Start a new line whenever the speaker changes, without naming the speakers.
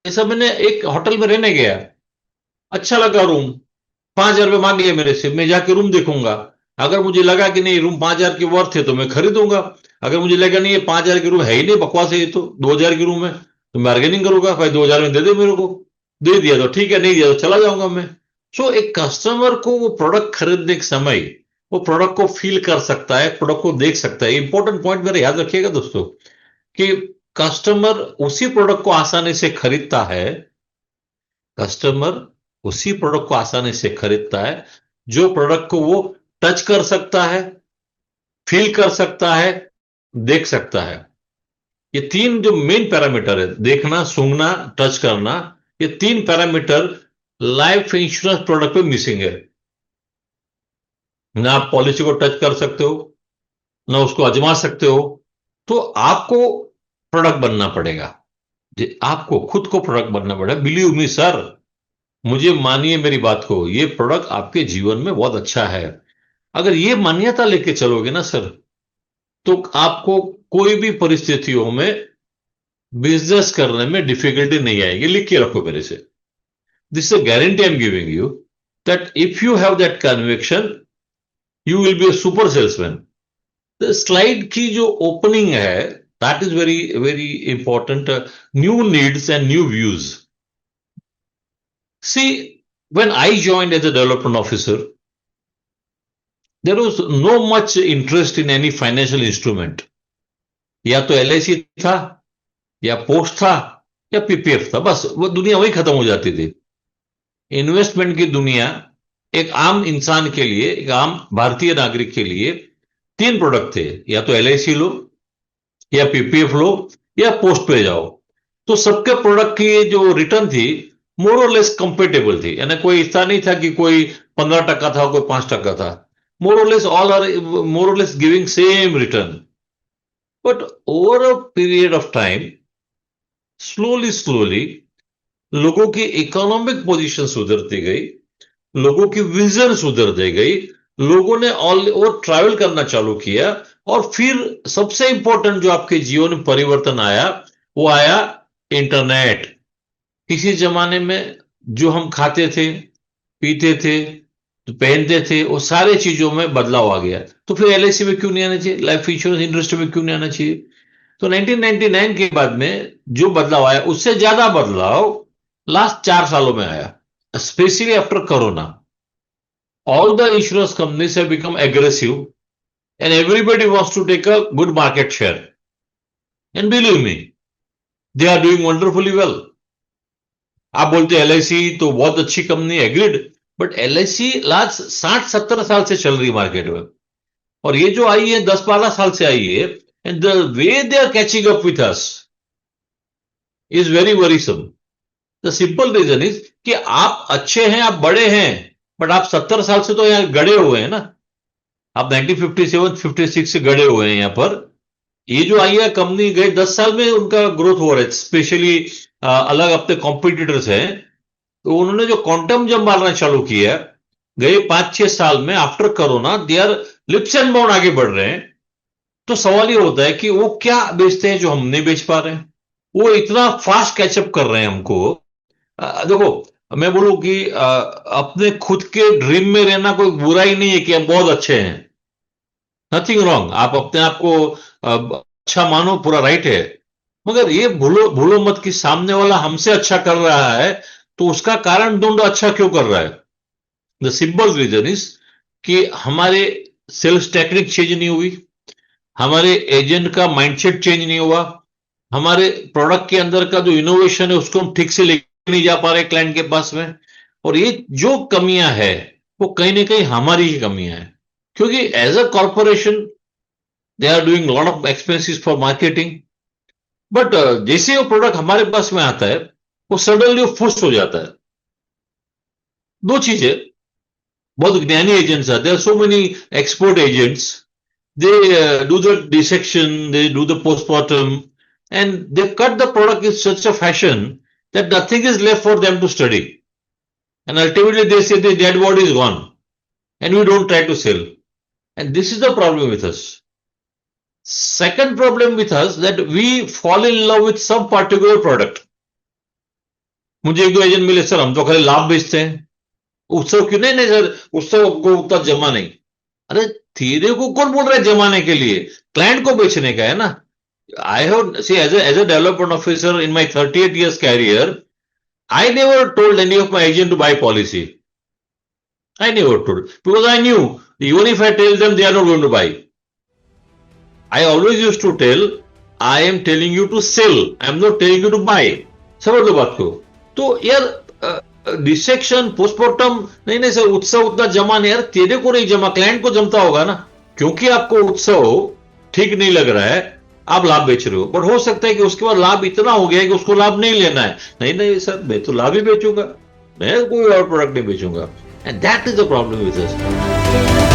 ऐसा मैंने एक होटल में रहने गया, अच्छा लगा रूम, 5,000 रुपये मांग लिया मेरे से, मैं जाके रूम देखूंगा। अगर मुझे लगा कि नहीं रूम 5,000 की वर्थ है तो मैं खरीदूंगा। अगर मुझे लगा नहीं ये 5,000 की रूम है ही नहीं, बकवास है, ये तो 2,000 की रूम है, तो मैं बार्गेनिंग करूंगा, भाई 2,000 में दे दे मेरे को। दे दिया तो ठीक है, नहीं दिया तो चला जाऊंगा मैं। सो एक कस्टमर को वो प्रोडक्ट खरीदने के समय वो प्रोडक्ट को फील कर सकता है, प्रोडक्ट को देख सकता है। इंपॉर्टेंट पॉइंट मेरा याद रखिएगा दोस्तों, कि कस्टमर उसी प्रोडक्ट को आसानी से खरीदता है, कस्टमर उसी प्रोडक्ट को आसानी से खरीदता है जो प्रोडक्ट को वो टच कर सकता है, फील कर सकता है, देख सकता है। ये तीन जो मेन पैरामीटर है, देखना, सूंघना, टच करना, ये तीन पैरामीटर लाइफ इंश्योरेंस प्रोडक्ट पे मिसिंग है। ना आप पॉलिसी को टच कर सकते हो, ना उसको आजमा सकते हो। तो आपको प्रोडक्ट बनना पड़ेगा, आपको खुद को प्रोडक्ट बनना पड़ेगा। बिलीव मी सर, मुझे मानिए मेरी बात को, ये प्रोडक्ट आपके जीवन में बहुत अच्छा है। अगर ये मान्यता लेके चलोगे ना सर, तो आपको कोई भी परिस्थितियों में बिजनेस करने में डिफिकल्टी नहीं आएगी। लिख के रखो मेरे से, this is a guarantee I am giving you, that if you have that conviction you will be a super salesman. तो स्लाइड की जो ओपनिंग है, that is very very important. New needs and new views. See, when I joined as a development officer, there was no much interest in any financial instrument। या तो LIC था, या post था, या PPF था, बस वो दुनिया वही खत्म हो जाती थी। इन्वेस्टमेंट की दुनिया एक आम इंसान के लिए, एक आम भारतीय नागरिक के लिए तीन प्रोडक्ट थे, या तो एलआईसी लो, या पीपीएफ लो, या पोस्ट पे जाओ। तो सबके प्रोडक्ट की जो रिटर्न थी मोर और लेस कंपेटेबल थी, यानी कोई ऐसा नहीं था कि कोई 15% था, कोई 5% था। मोर और लेस ऑल आर मोर और less giving same return. But over a period of time, slowly slowly लोगों की इकोनॉमिक पोजीशन सुधरती गई, लोगों की विजन सुधरती गई, लोगों ने ऑल और ट्रैवल करना चालू किया। और फिर सबसे इंपॉर्टेंट जो आपके जीवन में परिवर्तन आया, वो आया इंटरनेट। किसी जमाने में जो हम खाते थे, पीते थे, जो पहनते थे, वो सारे चीजों में बदलाव आ गया। तो फिर एलआईसी में क्यों नहीं आना चाहिए, लाइफ इंश्योरेंस इंडस्ट्री में क्यों नहीं आना चाहिए? तो 1999 के बाद में जो बदलाव आया, उससे ज्यादा बदलाव लास्ट 4 सालों में आया, specially after corona. All the insurance companies have become aggressive, and everybody wants to take a good market share. And believe me, they are doing wonderfully well. आप बोलते हैं एलआईसी तो बहुत अच्छी company, agreed, but LIC last 60-70 साल से चल रही है मार्केट में, और ये जो आई है 10-12 साल से आई है, and the way they are catching up with us is very worrisome. The simple reason is कि आप अच्छे हैं, आप बड़े हैं, बट आप 70 साल से तो यहां गड़े हुए हैं ना। आप 1957-56 से गड़े हुए हैं यहां पर। ये जो आई है कंपनी, गए 10 साल में उनका ग्रोथ हो रहा है, स्पेशली अलग अपने कॉम्पिटिटर्स हैं, तो उन्होंने जो क्वांटम जंप मारना चालू किया गए 5-6 साल में after corona, they are leaps and bound आगे बढ़ रहे हैं। तो सवाल ये होता है कि वो क्या बेचते हैं जो हम नहीं बेच पा रहे हैं, वो इतना फास्ट कैचअप कर रहे हैं हमको। देखो, मैं बोलूं कि अपने खुद के ड्रीम में रहना कोई बुरा ही नहीं है कि हम बहुत अच्छे हैं, नथिंग रॉन्ग। आप अपने आप को अच्छा मानो, पूरा राइट है। मगर ये भूलो भूलो मत कि सामने वाला हमसे अच्छा कर रहा है, तो उसका कारण ढूंढो, अच्छा क्यों कर रहा है। द सिंपल रीजन इज कि हमारे सेल्स टेक्निक चेंज नहीं हुई, हमारे एजेंट का माइंडसेट चेंज नहीं हुआ, हमारे प्रोडक्ट के अंदर का जो इनोवेशन है उसको हम ठीक से लेके नहीं जा पा रहे क्लाइंट के पास में। और ये जो कमियां है, वो कहीं ना कहीं हमारी ही कमियां है, क्योंकि as a corporation they are doing lot of expenses for marketing. But जैसे वो प्रोडक्ट हमारे पास में आता है, वो सडनली वो फुस्ट हो जाता है। दो चीजें, बहुत ज्ञानी एजेंट्स आते हैं, so many export agents, they do the dissection, they do the postmortem, and they cut the product in such a fashion that nothing is left for them to study. And ultimately they say the dead body is gone and we don't try to sell. And this is the problem with us. Second problem with us, that we fall in love with some particular product. मुझे एक दो agent मिले, sir हम तो खाली लाभ बेचते हैं, उत्सव क्यों? नहीं नहीं सर, उत्सव को उतना जमा नहीं। अरे तेरे को कौन बोल रहा है जमाने के लिए? क्लाइंट को बेचने का है ना। I have see as a development officer in my 38 years career, I never told any of my agent to buy policy. I never told because I knew even if I tell them, they are not going to buy. I always used to tell, I am telling you to sell, I am not telling you to buy. समझ लो बात को। तो यार dissection postmortem नहीं नहीं sir, उत्सव उतना जमा नहीं। यार तेरे को नहीं जमा, क्लाइंट को जमता होगा ना, क्योंकि आपको उत्सव ठीक नहीं लग रहा है, आप लाभ बेच रहे हो। पर हो सकता है कि उसके बाद लाभ इतना हो गया कि उसको लाभ नहीं लेना है। नहीं नहीं सर, मैं तो लाभ ही बेचूंगा, मैं कोई और प्रोडक्ट नहीं बेचूंगा। And that is the problem with us.